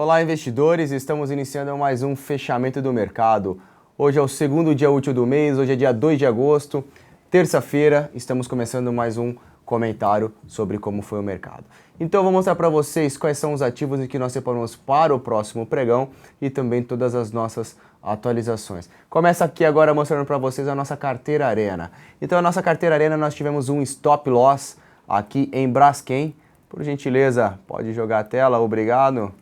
Olá, investidores! Estamos iniciando mais um fechamento do mercado. Hoje é o segundo dia útil do mês, hoje é dia 2 de agosto, terça-feira, estamos começando mais um comentário sobre como foi o mercado. Então, eu vou mostrar para vocês quais são os ativos que nós separamos para o próximo pregão e também todas as nossas atualizações. Começa aqui agora mostrando para vocês a nossa carteira Arena. Então, a nossa carteira Arena, nós tivemos um stop loss aqui em Braskem. Por gentileza, pode jogar a tela, obrigado.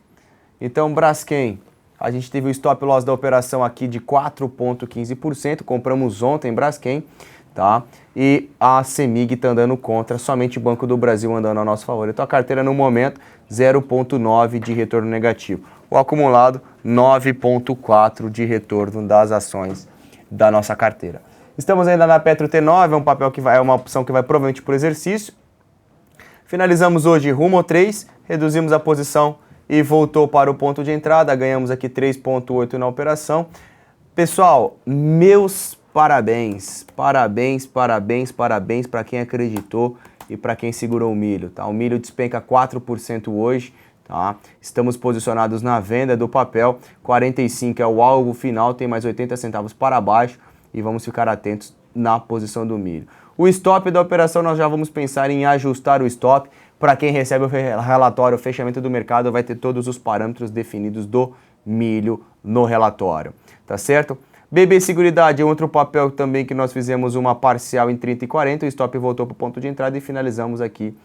Então, Braskem, a gente teve o stop loss da operação aqui de 4,15%, compramos ontem Braskem, tá? E a CEMIG está andando contra, somente o Banco do Brasil andando a nosso favor. Então, a carteira no momento, 0,9% de retorno negativo. O acumulado, 9,4% de retorno das ações da nossa carteira. Estamos ainda na Petro T9, é um papel que vai, é uma opção que vai provavelmente para o exercício. Finalizamos hoje rumo ao 3, reduzimos a posição e voltou para o ponto de entrada, ganhamos aqui 3,8 na operação. Pessoal, meus parabéns, parabéns para quem acreditou e para quem segurou o milho, tá? O milho despenca 4% hoje, tá? Estamos posicionados na venda do papel, 45 é o alvo final, tem mais 80 centavos para baixo e vamos ficar atentos na posição do milho. O stop da operação nós já vamos pensar em ajustar o stop. Para quem recebe o relatório, o fechamento do mercado vai ter todos os parâmetros definidos do milho no relatório, tá certo? BB Seguridade é outro papel também que nós fizemos uma parcial em 30 e 40, o stop voltou para o ponto de entrada e finalizamos aqui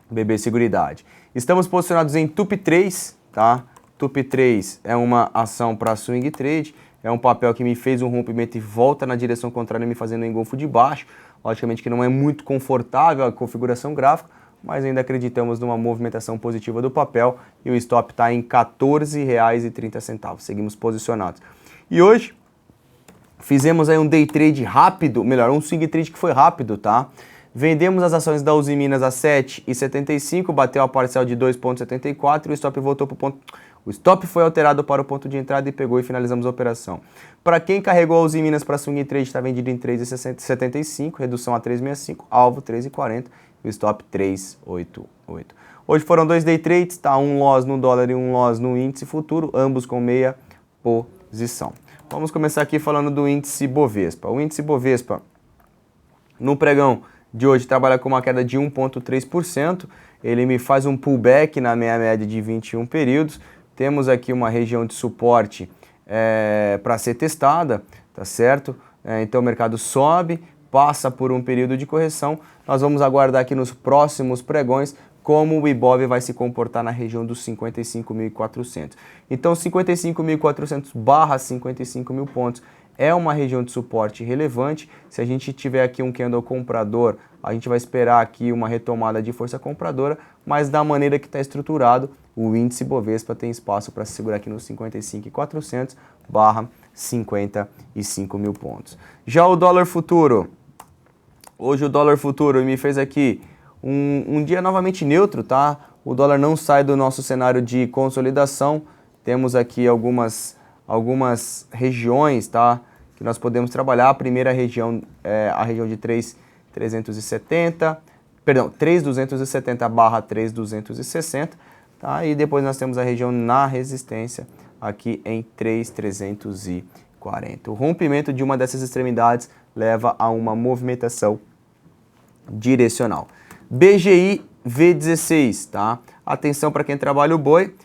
BB Seguridade. Estamos posicionados em TUP3, tá? TUP3 é uma ação para swing trade, é um papel que me fez um rompimento e volta na direção contrária, me fazendo um engolfo de baixo. Logicamente que não é muito confortável a configuração gráfica, mas ainda acreditamos numa movimentação positiva do papel e o stop está em R$ 14,30. Seguimos posicionados. E hoje fizemos aí um day trade rápido, melhor, um swing trade que foi rápido, tá? Vendemos as ações da Uzi Minas a 7,75, bateu a parcial de 2,74 e o stop voltou para o ponto. O stop foi alterado para o ponto de entrada e pegou e finalizamos a operação. Para quem carregou a Uzi Minas para swing trade, está vendido em 3,75, redução a 3,65, alvo 3,40 e o stop 3,88. Hoje foram dois day trades, tá? Um loss no dólar e um loss no índice futuro, ambos com meia posição. Vamos começar aqui falando do índice Bovespa. O índice Bovespa, no pregão de hoje, trabalha com uma queda de 1,3%. Ele me faz um pullback na meia média de 21 períodos. Temos aqui uma região de suporte para ser testada, tá certo? Então o mercado sobe, passa por um período de correção. Nós vamos aguardar aqui nos próximos pregões como o Ibov vai se comportar na região dos 55.400. Então 55.400 barra 55.000 pontos é uma região de suporte relevante. Se a gente tiver aqui um candle comprador, a gente vai esperar aqui uma retomada de força compradora, mas da maneira que está estruturado, o índice Bovespa tem espaço para se segurar aqui nos 55.400 barra 55.000 pontos. Já o dólar futuro, hoje o dólar futuro me fez aqui um dia novamente neutro, tá? O dólar não sai do nosso cenário de consolidação, temos aqui algumas regiões, tá, que nós podemos trabalhar. A primeira região é a região de 3.270 barra 3.260, tá? E depois nós temos a região na resistência aqui em 3.340. O rompimento de uma dessas extremidades leva a uma movimentação direcional. BGI V16, tá? Atenção para quem trabalha o boi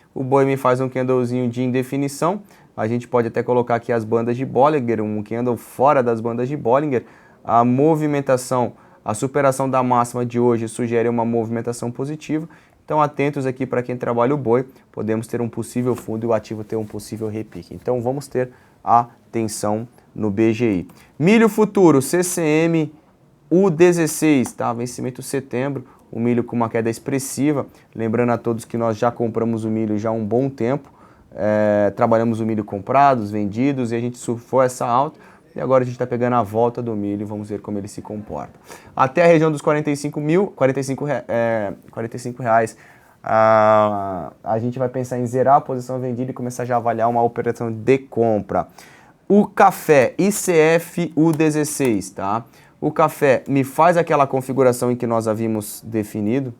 me faz um candlezinho de indefinição. A gente pode até colocar aqui as bandas de Bollinger, um candle fora das bandas de Bollinger. A movimentação, a superação da máxima de hoje sugere uma movimentação positiva. Então atentos aqui para quem trabalha o boi, podemos ter um possível fundo e o ativo ter um possível repique. Então vamos ter atenção no BGI. Milho futuro, CCM U16, tá? Vencimento setembro, o milho com uma queda expressiva. Lembrando a todos que nós já compramos o milho já há um bom tempo. Trabalhamos o milho comprados, vendidos e a gente surfou essa alta e agora a gente está pegando a volta do milho e vamos ver como ele se comporta. Até a região dos 45 reais, a gente vai pensar em zerar a posição vendida e começar já a avaliar uma operação de compra. O café ICF U16, tá? O café me faz aquela configuração em que nós havíamos definido,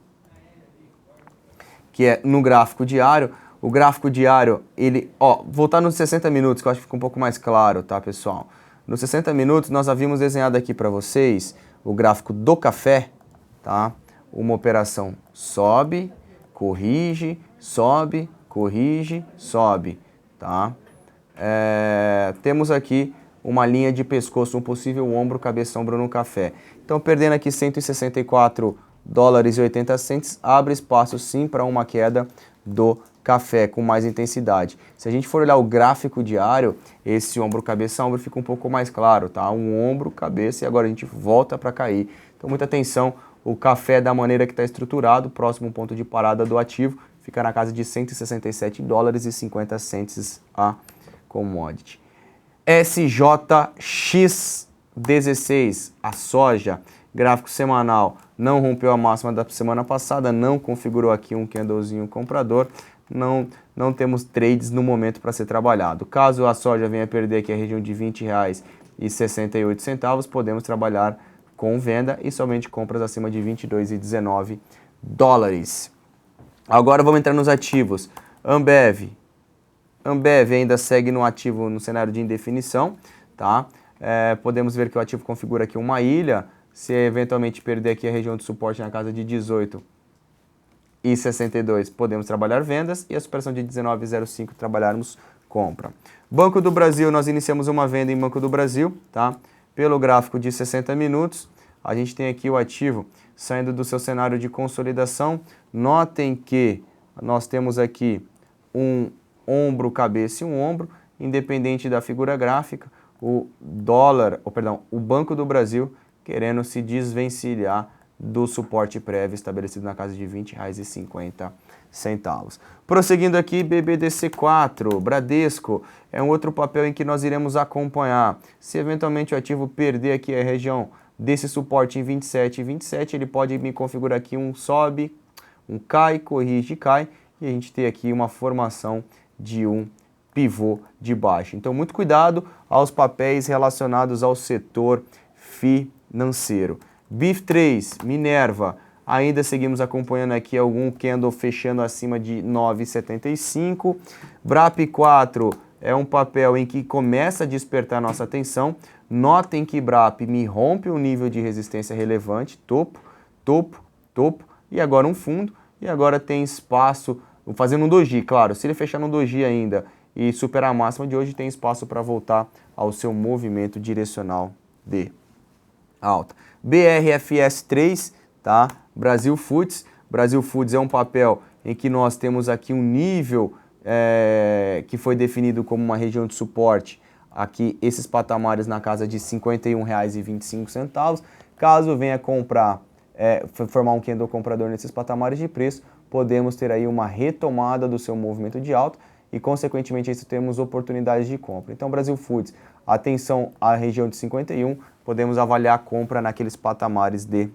que é no gráfico diário. O gráfico diário, ele, ó, voltar nos 60 minutos, que eu acho que fica um pouco mais claro, tá, pessoal? Nos 60 minutos, nós havíamos desenhado aqui para vocês o gráfico do café, tá? Uma operação sobe, corrige, sobe, corrige, sobe, tá? Temos aqui uma linha de pescoço, um possível ombro, cabeça, ombro no café. Então, perdendo aqui 164 dólares e 80 cents, abre espaço sim para uma queda do café com mais intensidade. Se a gente for olhar o gráfico diário, esse ombro, cabeça, ombro fica um pouco mais claro, tá? Um ombro, cabeça e agora a gente volta para cair. Então, muita atenção, o café da maneira que está estruturado, próximo ponto de parada do ativo, fica na casa de 167 dólares e 50 cents a commodity. SJX16, a soja, gráfico semanal, não rompeu a máxima da semana passada, não configurou aqui um candlezinho comprador, não temos trades no momento para ser trabalhado. Caso a soja venha perder aqui a região de R$ 20,68, podemos trabalhar com venda e somente compras acima de 22,19 dólares. Agora vamos entrar nos ativos. Ambev ainda segue no ativo no cenário de indefinição, tá? Podemos ver que o ativo configura aqui uma ilha. Se eventualmente perder aqui a região de suporte na casa de 18,62, podemos trabalhar vendas e a superação de 19,05 trabalharmos compra. Banco do Brasil, nós iniciamos uma venda em Banco do Brasil, tá? Pelo gráfico de 60 minutos, a gente tem aqui o ativo saindo do seu cenário de consolidação. Notem que nós temos aqui um ombro, cabeça e um ombro, independente da figura gráfica, o Banco do Brasil querendo se desvencilhar do suporte prévio estabelecido na casa de R$ 20,50. Prosseguindo aqui, BBDC4, Bradesco, é um outro papel em que nós iremos acompanhar. Se eventualmente o ativo perder aqui a região desse suporte em 27,27, ele pode me configurar aqui um sobe, um cai, corrige, cai, e a gente tem aqui uma formação de um pivô de baixo. Então, muito cuidado aos papéis relacionados ao setor financeiro. BIF3, Minerva, ainda seguimos acompanhando aqui algum candle fechando acima de 9,75. BRAP4 é um papel em que começa a despertar nossa atenção. Notem que BRAP me rompe um nível de resistência relevante, topo, topo, topo, e agora um fundo, e agora tem espaço, fazendo um doji, claro, se ele fechar no doji ainda e superar a máxima de hoje, tem espaço para voltar ao seu movimento direcional de alta. BRFS3, tá? Brasil Foods. Brasil Foods é um papel em que nós temos aqui um nível que foi definido como uma região de suporte, aqui esses patamares na casa de R$ 51,25. Caso venha comprar, formar um candle comprador nesses patamares de preço, podemos ter aí uma retomada do seu movimento de alta e, consequentemente, isso temos oportunidades de compra. Então, Brasil Foods, atenção à região de 51, podemos avaliar a compra naqueles patamares de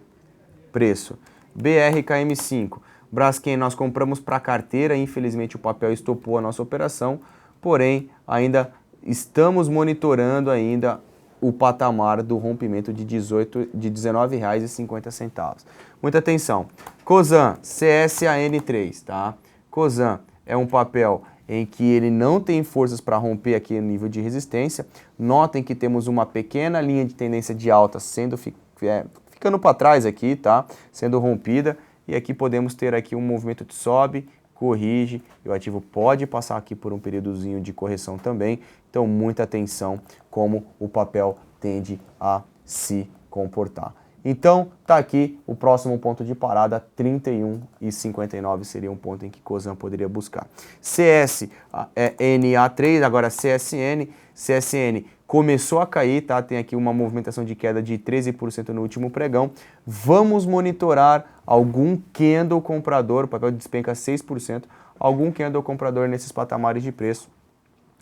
preço. BRKM5, Braskem, nós compramos para carteira, infelizmente o papel estopou a nossa operação, porém ainda estamos monitorando ainda o patamar do rompimento de R$ 19,50. Muita atenção. Cosan, CSAN3, tá? Cosan é um papel em que ele não tem forças para romper aqui o nível de resistência. Notem que temos uma pequena linha de tendência de alta ficando para trás aqui, tá? Sendo rompida, e aqui podemos ter aqui um movimento de sobe, corrige, e o ativo pode passar aqui por um períodozinho de correção também. Então, muita atenção como o papel tende a se comportar. Então, tá aqui o próximo ponto de parada, 31,59 seria um ponto em que Cosan poderia buscar. CSNA3, agora CSN. CSN começou a cair, tá? Tem aqui uma movimentação de queda de 13% no último pregão. Vamos monitorar algum candle comprador, o papel despenca 6%, algum candle comprador nesses patamares de preço.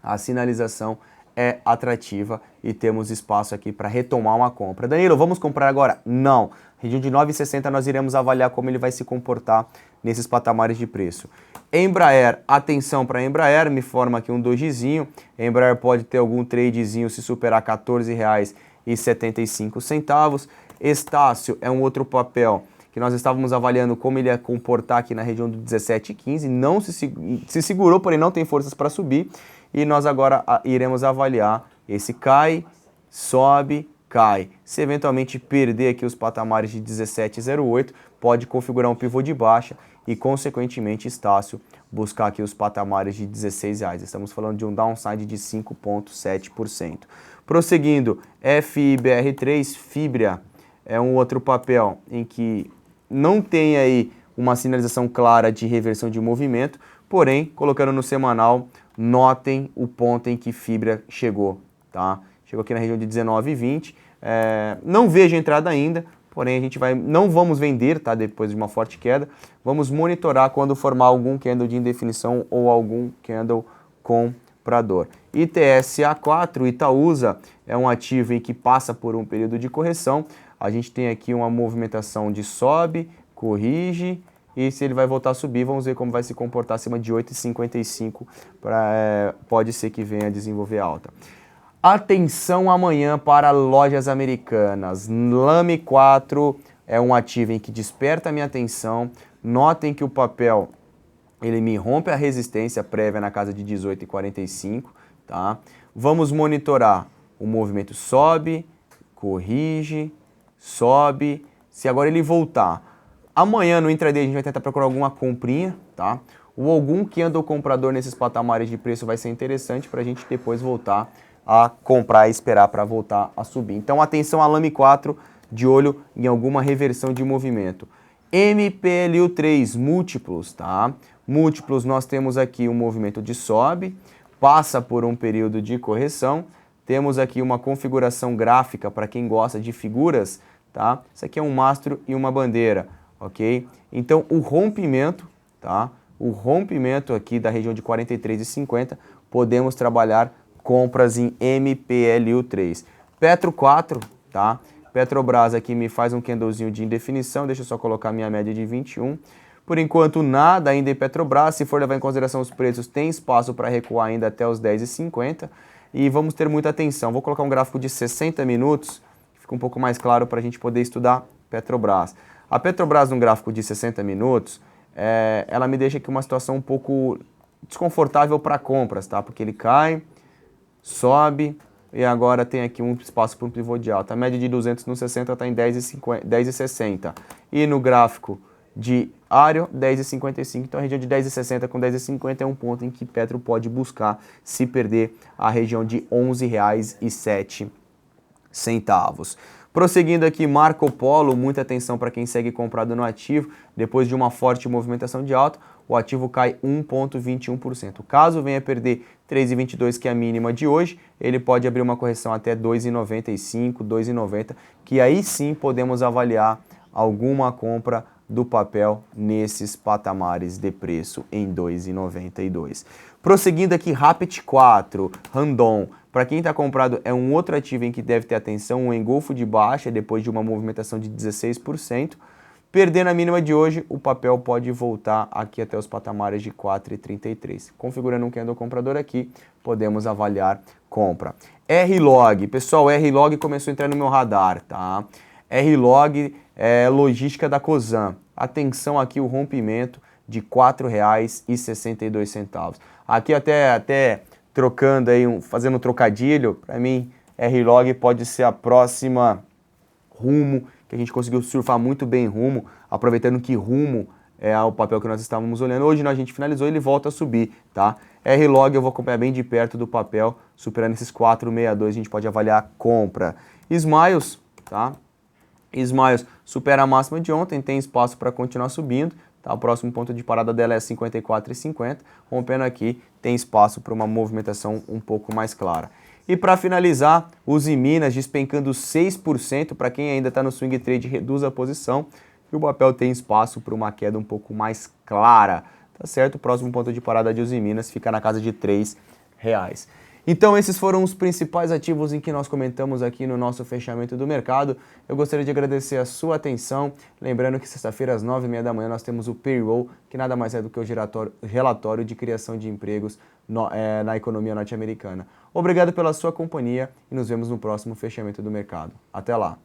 A sinalização é atrativa e temos espaço aqui para retomar uma compra. Danilo, vamos comprar agora? Não. Região de 9,60 nós iremos avaliar como ele vai se comportar nesses patamares de preço. Embraer, atenção para Embraer, me forma aqui um dojizinho. Embraer pode ter algum tradezinho se superar R$ 14,75. Estácio é um outro papel que nós estávamos avaliando como ele ia comportar aqui na região do 17,15, não se segurou, porém não tem forças para subir, e nós agora iremos avaliar esse cai, sobe, cai. Se eventualmente perder aqui os patamares de 17,08, pode configurar um pivô de baixa e, consequentemente, Estácio buscar aqui os patamares de R$16. Estamos falando de um downside de 5,7%. Prosseguindo, FIBR3, Fibria, é um outro papel em que não tem aí uma sinalização clara de reversão de movimento, porém, colocando no semanal, notem o ponto em que Fibria chegou, tá? Chegou aqui na região de 19,20. Não vejo entrada ainda, porém a gente não vamos vender, tá? Depois de uma forte queda, vamos monitorar quando formar algum candle de indefinição ou algum candle comprador. ITSA4, Itaúsa, é um ativo em que passa por um período de correção. A gente tem aqui uma movimentação de sobe, corrige, e se ele vai voltar a subir, vamos ver como vai se comportar acima de 8,55, pode ser que venha a desenvolver alta. Atenção amanhã para lojas americanas. Lame 4 é um ativo em que desperta a minha atenção. Notem que o papel ele me rompe a resistência prévia na casa de 18,45, tá? Vamos monitorar o movimento sobe, corrige, sobe. Se agora ele voltar, amanhã no intraday a gente vai tentar procurar alguma comprinha, tá? Ou algum candle comprador nesses patamares de preço vai ser interessante para a gente depois voltar a comprar e esperar para voltar a subir. Então atenção a Lame 4, de olho em alguma reversão de movimento. MPLU3, múltiplos, tá? Múltiplos, nós temos aqui um movimento de sobe, passa por um período de correção, temos aqui uma configuração gráfica para quem gosta de figuras, tá? Isso aqui é um mastro e uma bandeira, ok? Então o rompimento, tá? O rompimento aqui da região de 43,50, podemos trabalhar compras em MPLU3. Petro 4, tá? Petrobras aqui me faz um candlezinho de indefinição, deixa eu só colocar minha média de 21. Por enquanto nada ainda em Petrobras, se for levar em consideração os preços, tem espaço para recuar ainda até os 10,50. E vamos ter muita atenção. Vou colocar um gráfico de 60 minutos, que fica um pouco mais claro para a gente poder estudar Petrobras. A Petrobras, num gráfico de 60 minutos, ela me deixa aqui uma situação um pouco desconfortável para compras, tá? Porque ele cai, sobe e agora tem aqui um espaço para um pivô de alta. A média de 200 no 60 está em 10,60. E no gráfico diário, 10,55. Então a região de 10,60 com 10,50 é um ponto em que Petro pode buscar se perder a região de R$ 11,07. Prosseguindo aqui, Marco Polo, muita atenção para quem segue comprado no ativo. Depois de uma forte movimentação de alta, o ativo cai 1,21%. Caso venha perder 3,22, que é a mínima de hoje, ele pode abrir uma correção até 2,95, 2,90, que aí sim podemos avaliar alguma compra do papel nesses patamares de preço em 2,92. Prosseguindo aqui, Rapid 4, Randon. Para quem está comprado, é um outro ativo em que deve ter atenção, um engolfo de baixa depois de uma movimentação de 16%. Perdendo a mínima de hoje, o papel pode voltar aqui até os patamares de 4,33. Configurando um candle comprador aqui, podemos avaliar compra. R-Log, pessoal, R-Log começou a entrar no meu radar, tá? R-Log é logística da Cosan. Atenção aqui o rompimento de R$ 4,62. Aqui até trocando aí, fazendo um trocadilho, para mim, R-Log pode ser a próxima Rumo, que a gente conseguiu surfar muito bem Rumo, aproveitando que Rumo é o papel que nós estávamos olhando. Hoje a gente finalizou e ele volta a subir, tá? R-Log eu vou acompanhar bem de perto do papel, superando esses 4,62 a gente pode avaliar a compra. Smiles, tá? Smiles supera a máxima de ontem, tem espaço para continuar subindo. Tá? O próximo ponto de parada dela é 54,50. Rompendo aqui, tem espaço para uma movimentação um pouco mais clara. E para finalizar, Uzi Minas despencando 6%. Para quem ainda está no swing trade, reduz a posição. E o papel tem espaço para uma queda um pouco mais clara. Tá certo? O próximo ponto de parada de Uzi Minas fica na casa de R$ 3,00. Então esses foram os principais ativos em que nós comentamos aqui no nosso fechamento do mercado. Eu gostaria de agradecer a sua atenção, lembrando que sexta-feira às 9h30 da manhã nós temos o Payroll, que nada mais é do que o relatório de criação de empregos na economia norte-americana. Obrigado pela sua companhia e nos vemos no próximo fechamento do mercado. Até lá!